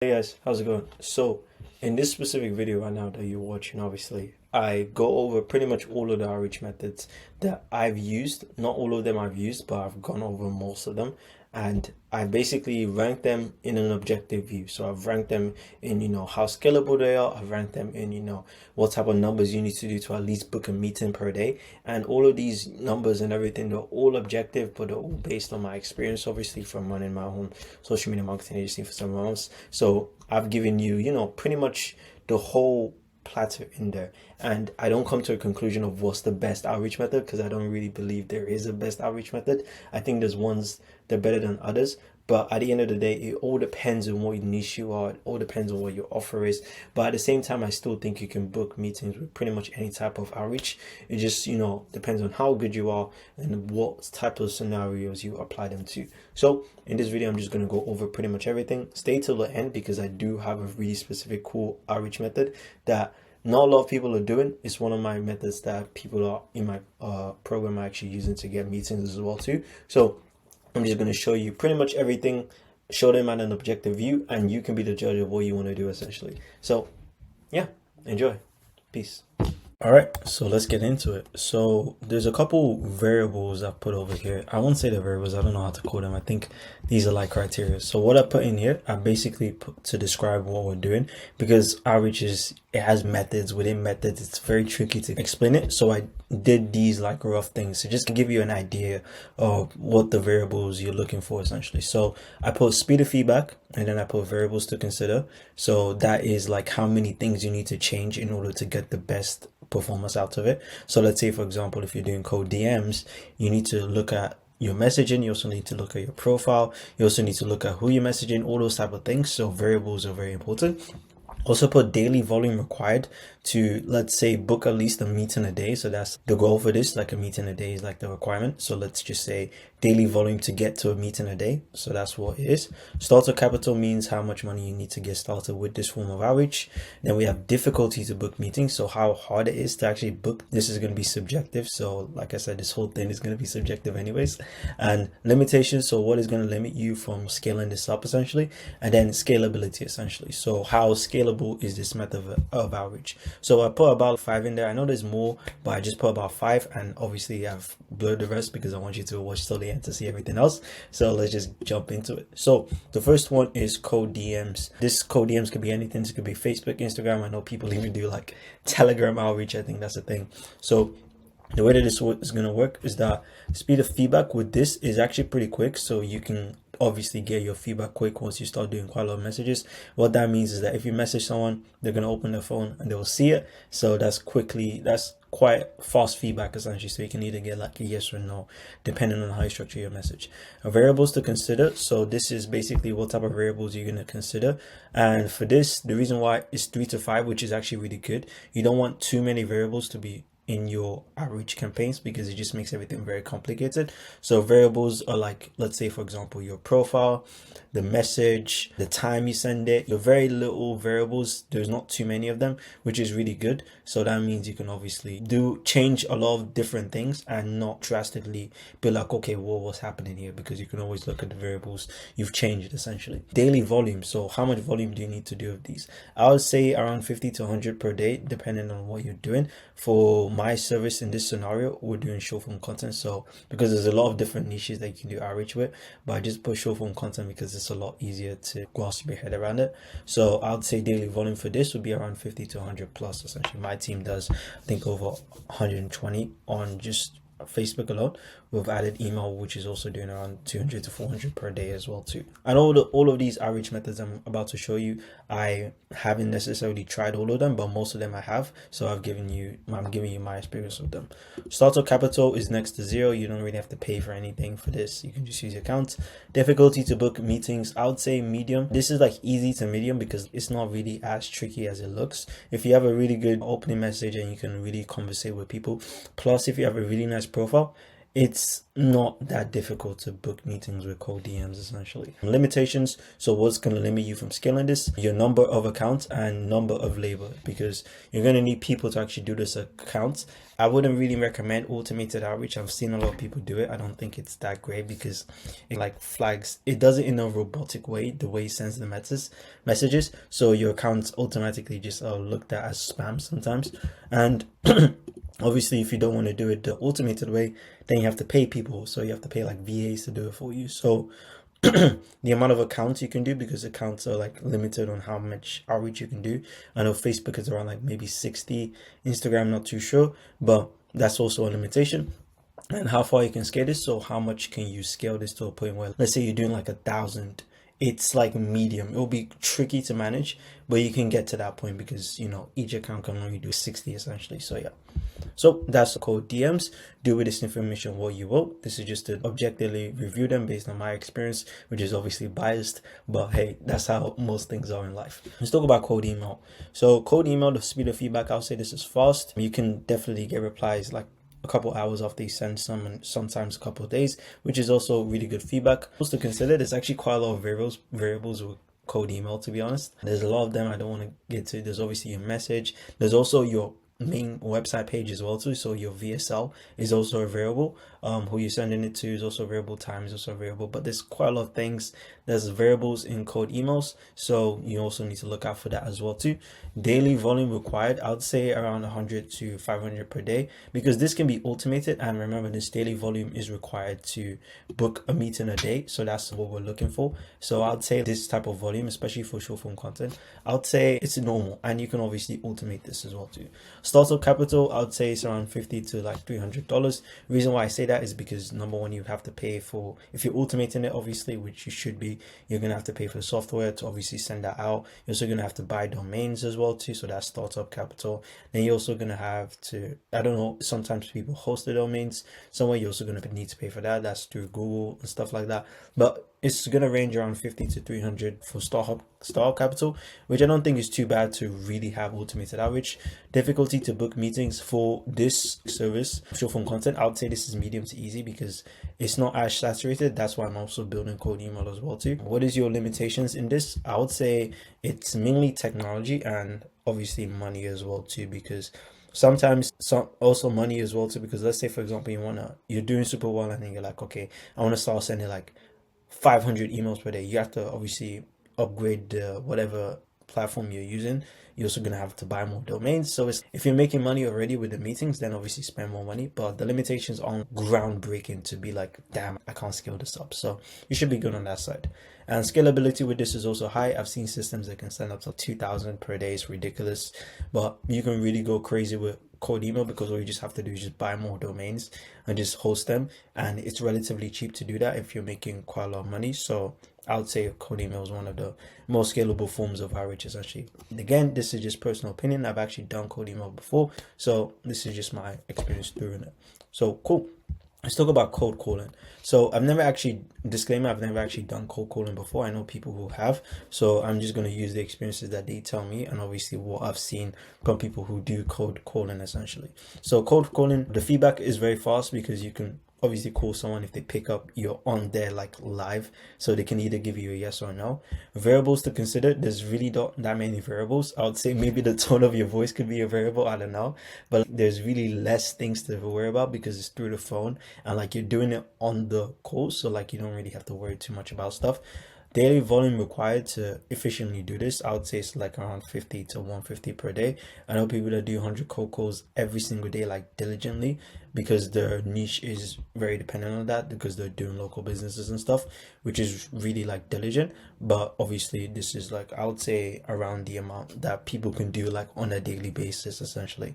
Hey guys, how's it going? So, in this specific video right now that you're watching, obviously, I go over pretty much all of the outreach methods that I've used. Not all of them I've used, but I've gone over most of them. And I basically rank them in an objective view. So I've ranked them in, how scalable they are. I've ranked them in, what type of numbers you need to do to at least book a meeting per day. And all of these numbers and everything, they're all objective, but they're all based on my experience, obviously, from running my own social media marketing agency for some months. So I've given you, pretty much the whole platter in there. And I don't come to a conclusion of what's the best outreach method because I don't really believe there is a best outreach method. I think there's ones that are better than others. But at the end of the day, it all depends on what niche you are. It all depends on what your offer is. But at the same time, I still think you can book meetings with pretty much any type of outreach. It just, depends on how good you are and what type of scenarios you apply them to. So in this video, I'm just going to go over pretty much everything. Stay till the end because I do have a really specific cool outreach method that not a lot of people are doing. It's one of my methods that people are in my program are actually using to get meetings as well too. So I'm just going to show you pretty much everything, show them at an objective view, and you can be the judge of what you want to do essentially. So yeah, enjoy. Peace. All right, so let's get into it. So there's a couple variables I put over here. I won't say the variables, I don't know how to call them. I think these are like criteria. So what I put in here, I basically put to describe what we're doing because outreach it has methods within methods. It's very tricky to explain it. So I did these like rough things to just give you an idea of what the variables you're looking for essentially. So I put speed of feedback and then I put variables to consider. So that is like how many things you need to change in order to get the best performance out of it. So let's say, for example, if you're doing cold DMs, you need to look at your messaging. You also need to look at your profile. You also need to look at who you're messaging, all those type of things. So variables are very important. Also put daily volume required to, let's say, book at least a meeting a day. So that's the goal for this, like a meeting a day is like the requirement. So let's just say daily volume to get to a meeting a day. So that's what it is. Starter capital means how much money you need to get started with this form of outreach. Then we have difficulty to book meetings. So how hard it is to actually book. This is going to be subjective. So like I said, this whole thing is going to be subjective anyways. And limitations. So what is going to limit you from scaling this up essentially? And then scalability essentially. So how scalable is this method of outreach? So I put about 5 in there. I know there's more, but I just put about 5, and obviously I've blurred the rest because I want you to watch till the end to see everything else. So let's just jump into it. So the first one is cold DMs. This cold DMs could be anything. It could be Facebook, Instagram. I know people even do like Telegram outreach. I think that's a thing. So the way that this is going to work is that speed of feedback with this is actually pretty quick. So you can obviously get your feedback quick once you start doing quite a lot of messages. What that means is that if you message someone, they're going to open their phone and they will see it. So that's quite fast feedback essentially. So you can either get like a yes or no depending on how you structure your message. Variables to consider. So this is basically what type of variables you're going to consider. And for this, the reason why is 3 to 5, which is actually really good. You don't want too many variables to be in your outreach campaigns because it just makes everything very complicated. So variables are like, let's say for example, your profile, the message, the time you send it, your very little variables. There's not too many of them, which is really good. So that means you can obviously change a lot of different things and not drastically be like, okay, well, what's happening here? Because you can always look at the variables you've changed essentially. Daily volume. So how much volume do you need to do of these? I would say around 50 to 100 per day, depending on what you're doing. For my service in this scenario, we're doing short form content. So because there's a lot of different niches that you can do outreach with, but I just put short form content because it's a lot easier to grasp your head around it. So I would say daily volume for this would be around 50 to 100 plus essentially. My team does, I think, over 120 on just Facebook alone. We've added email, which is also doing around 200 to 400 per day as well too. And all of these outreach methods I'm about to show you, I haven't necessarily tried all of them, but most of them I have. So I'm giving you my experience with them. Startup capital is next to 0. You don't really have to pay for anything for this. You can just use your account. Difficulty to book meetings, I would say medium. This is like easy to medium because it's not really as tricky as it looks. If you have a really good opening message and you can really conversate with people, plus if you have a really nice profile, it's not that difficult to book meetings with cold DMs essentially. Limitations. So what's going to limit you from scaling this? Your number of accounts and number of labor, because you're going to need people to actually do this account. I wouldn't really recommend automated outreach. I've seen a lot of people do it. I don't think it's that great because it like flags, it does it in a robotic way, the way it sends the messages. So your accounts automatically just are looked at as spam sometimes. And obviously, if you don't want to do it the automated way, then you have to pay people. So you have to pay like VAs to do it for you. So the amount of accounts you can do, because accounts are like limited on how much outreach you can do. I know Facebook is around like maybe 60, Instagram not too sure, but that's also a limitation. And how far you can scale this. So how much can you scale this to a point where, let's say you're doing like 1,000, it's like medium. It will be tricky to manage, but you can get to that point because, you know, each account can only do 60 essentially. So yeah. So that's the cold DMs. Do with this information what you will. This is just to objectively review them based on my experience, which is obviously biased, but hey, that's how most things are in life. Let's talk about cold email. So cold email, the speed of feedback, I'll say this is fast. You can definitely get replies like a couple hours after you send some, and sometimes a couple of days, which is also really good feedback. Also to consider, there's actually quite a lot of variables with cold email, to be honest. There's a lot of them I don't want to get to. There's obviously your message. There's also your main website page as well too. So your VSL is also a variable. Who you're sending it to is also a variable. Time is also a variable. But there's quite a lot of things. There's variables in cold emails, so you also need to look out for that as well too. Daily volume required, I would say around 100 to 500 per day, because this can be automated. And remember, this daily volume is required to book a meeting a day, so that's what we're looking for. So I'd say this type of volume, especially for short form content, I'd say it's normal, and you can obviously automate this as well too. Startup capital, I'd say it's around $50 to like $300. Reason why I say that is because number one, you have to pay for, if you're automating it obviously, which you should be, you're gonna have to pay for the software to obviously send that out. You're also gonna have to buy domains as well too, so that's startup capital. Then you're also gonna have to, I don't know, sometimes people host the domains somewhere. You're also gonna need to pay for that. That's through Google and stuff like that. But it's gonna range around 50 to 300 for startup capital, which I don't think is too bad to really have automated outreach. Difficulty to book meetings for this service, short form content, I would say this is medium to easy because it's not as saturated. That's why I'm also building cold email as well too. What is your limitations in this? I would say it's mainly technology and obviously money as well too, because sometimes also money as well too, because let's say for example you're doing super well and then you're like, okay, I want to start sending like 500 emails per day. You have to obviously upgrade whatever platform you're using. You're also gonna have to buy more domains. So if you're making money already with the meetings, then obviously spend more money, but the limitations aren't groundbreaking to be like, damn, I can't scale this up. So you should be good on that side. And scalability with this is also high. I've seen systems that can send up to 2,000 per day. It's ridiculous, but you can really go crazy with cold email because all you just have to do is just buy more domains and just host them, and it's relatively cheap to do that if you're making quite a lot of money. So I would say cold email is one of the most scalable forms of outreach essentially. Again, this is just personal opinion. I've actually done cold email before, so this is just my experience doing it. So cool. Let's talk about cold calling. So I've never actually done cold calling before. I know people who have, so I'm just going to use the experiences that they tell me and obviously what I've seen from people who do cold calling essentially. So cold calling, the feedback is very fast because you can obviously call someone. If they pick up, you're on there like live, so they can either give you a yes or no. Variables to consider, there's really not that many variables. I would say maybe the tone of your voice could be a variable, I don't know, but there's really less things to worry about because it's through the phone and like you're doing it on the call, so like you don't really have to worry too much about stuff. Daily volume required to efficiently do this, I would say it's like around 50 to 150 per day. I know people that do 100 cold calls every single day, like diligently, because their niche is very dependent on that because they're doing local businesses and stuff, which is really like diligent. But obviously this is like, I would say around the amount that people can do like on a daily basis essentially.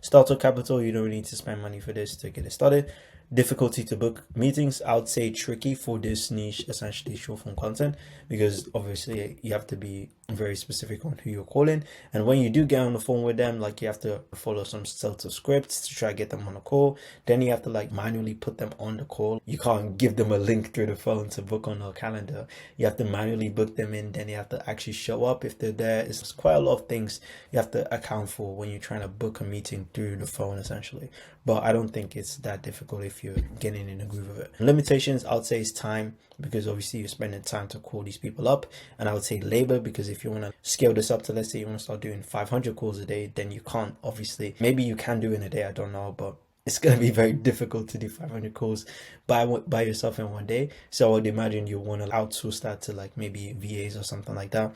Startup capital, you don't really need to spend money for this to get it started. Difficulty to book meetings, I would say tricky for this niche, essentially short form content, because obviously you have to be very specific on who you're calling, and when you do get on the phone with them, like you have to follow some sets of scripts to try to get them on a call. Then you have to like manually put them on the call. You can't give them a link through the phone to book on a calendar. You have to manually book them in, then you have to actually show up if they're there. It's quite a lot of things you have to account for when you're trying to book a meeting through the phone essentially, but I don't think it's that difficult if you're getting in a groove of it. Limitations, I would say, is time, because obviously you're spending time to call these people up. And I would say labor, because if you want to scale this up to, let's say you want to start doing 500 calls a day, then you can't, obviously. Maybe you can do in a day, I don't know, but it's going to be very difficult to do 500 calls by yourself in one day. So I would imagine you want to outsource that to like maybe VAs or something like that.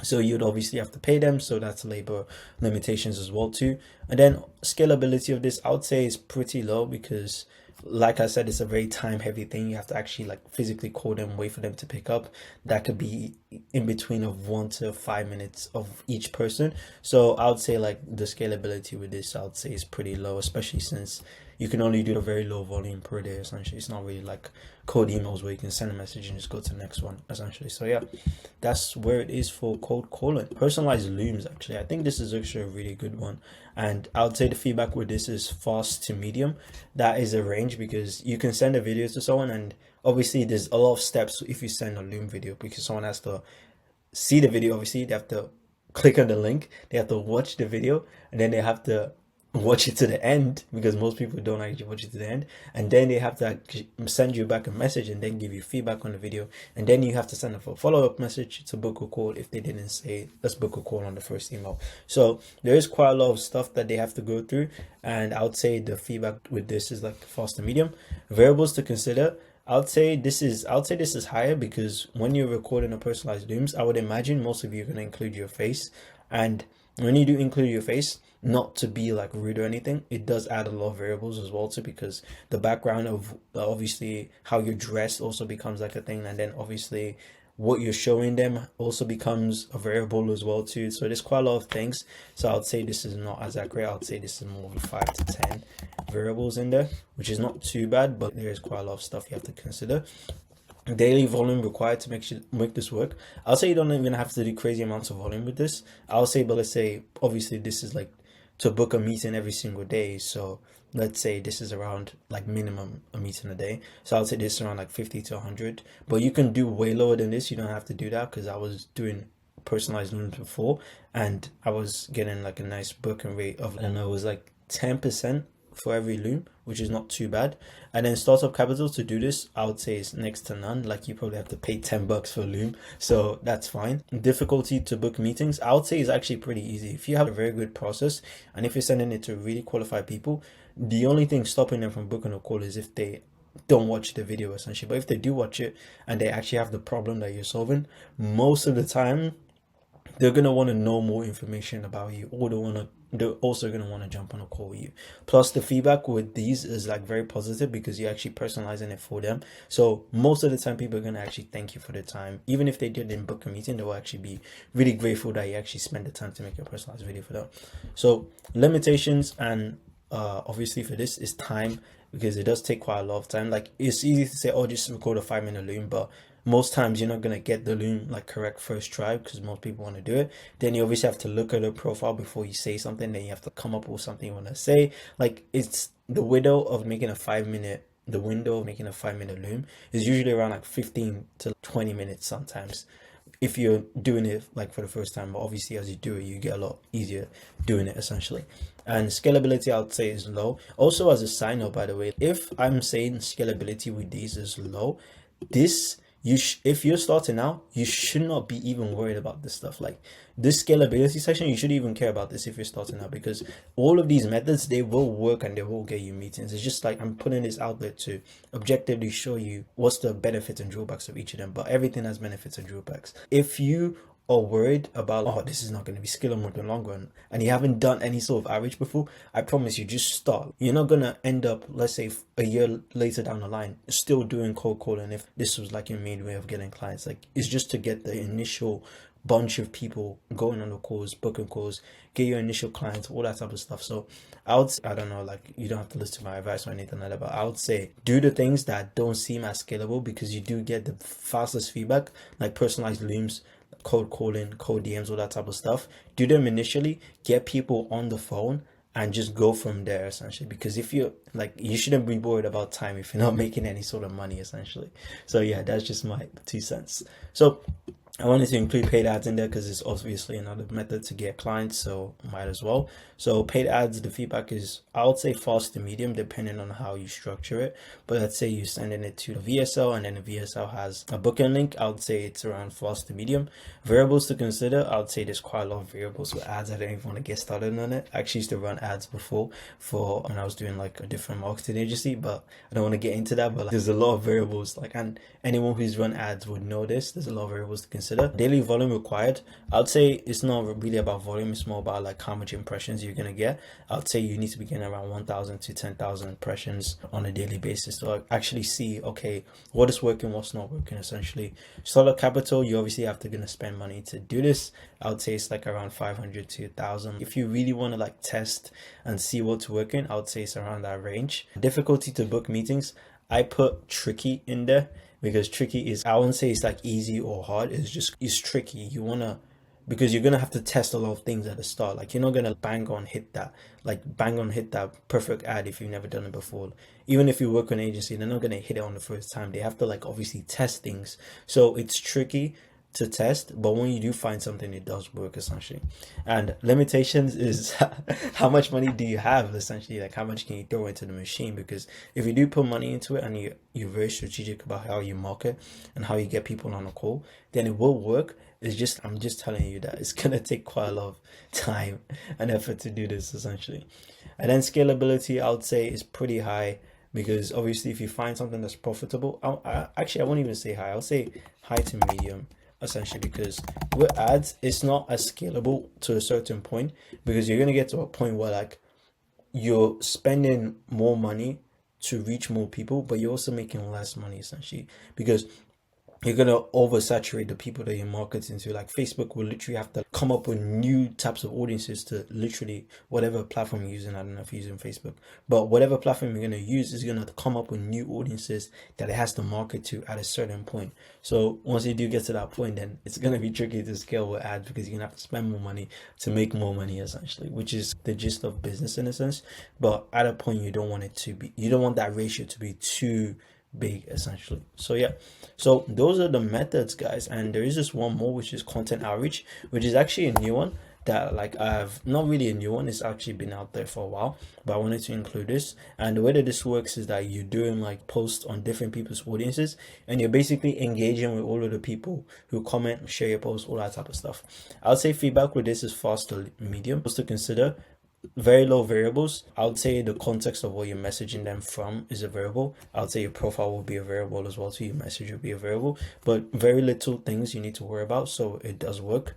So you'd obviously have to pay them. So that's labor limitations as well too. And then scalability of this, I would say, is pretty low, because like I said, it's a very time heavy thing. You have to actually like physically call them, wait for them to pick up. That could be in between of 1 to 5 minutes of each person. So I would say like the scalability with this, I would say, is pretty low, especially since you can only do a very low volume per day. Essentially, it's not really like cold emails where you can send a message and just go to the next one, essentially. So yeah, that's where it is for cold calling. Personalized looms, actually, I think this is actually a really good one, and I would say the feedback with this is fast to medium. That is a range, because you can send a video to someone, and obviously there's a lot of steps if you send a loom video, because someone has to see the video. Obviously they have to click on the link, they have to watch the video, and then they have to watch it to the end, because most people don't actually watch it to the end, and then they have to send you back a message and then give you feedback on the video, and then you have to send a follow-up message to book a call if they didn't say let's book a call on the first email. So there is quite a lot of stuff that they have to go through, and I would say the feedback with this is like fast and medium. Variables to consider, I would say this is higher, because when you're recording a personalized looms, I would imagine most of you are going to include your face, and when you do include your face, not to be like rude or anything, it does add a lot of variables as well too, because the background of obviously how you're dressed also becomes like a thing, and then obviously what you're showing them also becomes a variable as well too. So there's quite a lot of things. So I would say this is not as accurate. I would say this is more of 5 to 10 variables in there, which is not too bad, but there is quite a lot of stuff you have to consider. Daily volume required to make this work. I'll say you don't even have to do crazy amounts of volume with this. I'll say, but let's say obviously this is like to book a meeting every single day. So let's say this is around like minimum a meeting a day. So I'll say this is around like 50 to 100, but you can do way lower than this. You don't have to do that, because I was doing personalized looms before, and I was getting like a nice booking rate of, and it was like 10% for every loom, which is not too bad. And then startup capital to do this, I would say, is next to none. Like you probably have to pay $10 for a loom, so that's fine. Difficulty to book meetings, I would say, is actually pretty easy. If you have a very good process, and if you're sending it to really qualified people, the only thing stopping them from booking a call is if they don't watch the video, essentially. But if they do watch it and they actually have the problem that you're solving, most of the time they're going to want to know more information about you, or they're also going to want to jump on a call with you. Plus the feedback with these is like very positive, because you're actually personalizing it for them. So most of the time people are going to actually thank you for the time. Even if they didn't book a meeting, they will actually be really grateful that you actually spend the time to make a personalized video for them. So limitations, and obviously for this, is time, because it does take quite a lot of time. Like it's easy to say, oh, just record a 5-minute loom, but most times you're not going to get the loom like correct first try, because most people want to do it. Then you obviously have to look at a profile before you say something. Then you have to come up with something you want to say. Like it's the window of making a 5-minute loom is usually around like 15 to 20 minutes sometimes, if you're doing it like for the first time. But obviously as you do it, you get a lot easier doing it, essentially. And scalability, I would say, is low. Also, as a side note, by the way, if I'm saying scalability with these is low, this if you're starting out, you should not be even worried about this stuff. Like this scalability section, you shouldn't even care about this if you're starting out, because all of these methods, they will work and they will get you meetings. It's just like I'm putting this out there to objectively show you what's the benefits and drawbacks of each of them, but everything has benefits and drawbacks. If you are worried about, oh, this is not going to be scalable in the long run, and you haven't done any sort of outreach before, I promise you, just start. You're not going to end up, let's say a year later down the line, still doing cold calling if this was like your main way of getting clients. Like it's just to get the initial bunch of people going on the calls, booking calls, get your initial clients, all that type of stuff. So I would say, I don't know, like you don't have to listen to my advice or anything like that, but I would say do the things that don't seem as scalable, because you do get the fastest feedback, like personalized looms, cold calling, cold DMs, all that type of stuff. Do them initially, get people on the phone, and just go from there, essentially. Because if you're like, you shouldn't be worried about time if you're not making any sort of money, essentially. So yeah, that's just my 2 cents. So I wanted to include paid ads in there because it's obviously another method to get clients, so might as well. So paid ads, the feedback is, I would say fast to medium, depending on how you structure it. But let's say you're sending it to the VSL and then the VSL has a booking link. I would say it's around fast to medium. Variables to consider, I would say there's quite a lot of variables with ads. I don't even want to get started on it. I actually used to run ads before for when I was doing like a different marketing agency, but I don't want to get into that. But like, there's a lot of variables, like, and anyone who's run ads would know this. There's a lot of variables to consider. Daily volume required, I'd say it's not really about volume, it's more about like how much impressions you're gonna get. I'd say you need to be getting around 1,000 to 10,000 impressions on a daily basis to actually see, okay, what is working, what's not working, essentially. Solid capital, you obviously have to gonna spend money to do this. I would say it's like around 500 to 1,000. If you really want to like test and see what's working, I would say it's around that range. Difficulty to book meetings, I put tricky in there because tricky is, I wouldn't say it's like easy or hard, it's tricky. You want to, because you're gonna have to test a lot of things at the start. Like, you're not gonna bang on hit that perfect ad if you've never done it before. Even if you work on an agency, they're not gonna hit it on the first time. They have to like obviously test things, so it's tricky to test, but when you do find something, it does work essentially. And limitations is how much money do you have, essentially, like how much can you throw into the machine. Because if you do put money into it and you're very strategic about how you market and how you get people on a call, then it will work. It's just, I'm just telling you that it's gonna take quite a lot of time and effort to do this essentially. And then scalability, I would say, is pretty high, because obviously if you find something that's profitable, actually I won't even say high, I'll say high to medium essentially, because with ads it's not as scalable to a certain point, because you're going to get to a point where like you're spending more money to reach more people, but you're also making less money essentially, because you're gonna oversaturate the people that you're marketing to. Like Facebook will literally have to come up with new types of audiences to literally whatever platform you're using. I don't know if you're using Facebook, but whatever platform you're gonna use is gonna come up with new audiences that it has to market to at a certain point. So once you do get to that point, then it's gonna be tricky to scale with ads, because you're gonna have to spend more money to make more money essentially, which is the gist of business in a sense. But at a point, you don't want it to be, you don't want that ratio to be too big essentially. So yeah, so those are the methods, guys. And there is just one more, which is content outreach, which is actually a new one that, like, I've not really a new one, it's actually been out there for a while, but I wanted to include this. And the way that this works is that you're doing like posts on different people's audiences, and you're basically engaging with all of the people who comment, share your posts, all that type of stuff. I'll say feedback with this is fast to medium. Just to consider, very low variables. I would say the context of what you're messaging them from is a variable. I would say your profile will be a variable as well, so your message will be a variable, but very little things you need to worry about, so it does work.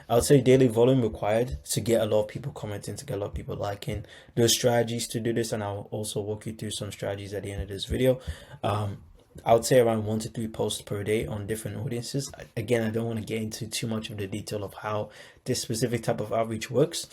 I would say daily volume required to get a lot of people commenting, to get a lot of people liking. There's strategies to do this, and I'll also walk you through some strategies at the end of this video. I would say around 1 to 3 posts per day on different audiences. Again, I don't want to get into too much of the detail of how this specific type of outreach works.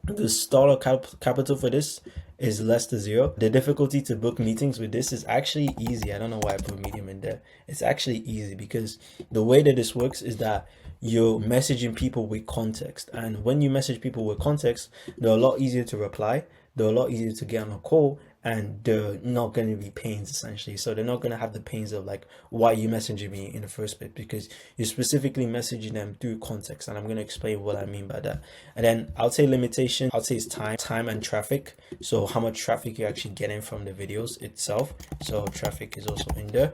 The starter capital for this is less to 0. The difficulty to book meetings with this is actually easy. I don't know why I put medium in there. It's actually easy, because the way that this works is that you're messaging people with context, and when you message people with context, they're a lot easier to reply, they're a lot easier to get on a call, and they're not going to be pains essentially. So they're not going to have the pains of like, why are you messaging me in the first place, because you're specifically messaging them through context, and I'm going to explain what I mean by that. And then I'll say limitation, I'll say it's time and traffic. So how much traffic you're actually getting from the videos itself. So traffic is also in there,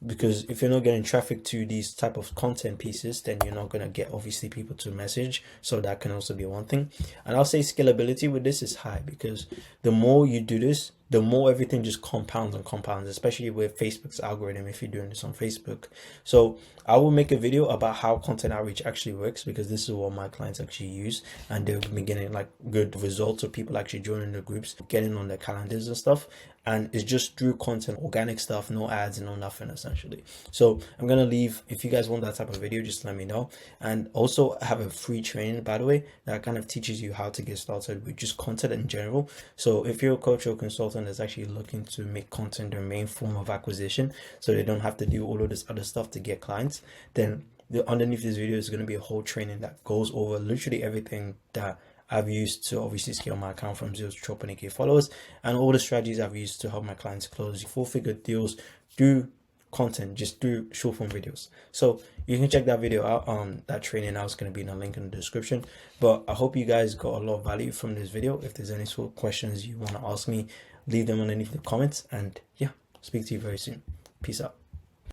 because if you're not getting traffic to these type of content pieces, then you're not going to get obviously people to message. So that can also be one thing. And I'll say scalability with this is high, because the more you do this, the more everything just compounds and compounds, especially with Facebook's algorithm if you're doing this on Facebook. So I will make a video about how content outreach actually works, because this is what my clients actually use, and they've been getting like good results of people actually joining the groups, getting on their calendars and stuff. And it's just through content, organic stuff, no ads, no nothing essentially. So I'm gonna leave, if you guys want that type of video, just let me know. And also I have a free training, by the way, that kind of teaches you how to get started with just content in general. So if you're a coach or consultant that's actually looking to make content their main form of acquisition, so they don't have to do all of this other stuff to get clients, then underneath this video is going to be a whole training that goes over literally everything that I've used to obviously scale my account from 0 to 12.8k followers, and all the strategies I've used to help my clients close 4-figure deals through content just through short form videos. So you can check that video out. That training now is going to be in a link in the description. But I hope you guys got a lot of value from this video. If there's any sort of questions you want to ask me, leave them underneath the comments, and yeah, speak to you very soon. Peace out.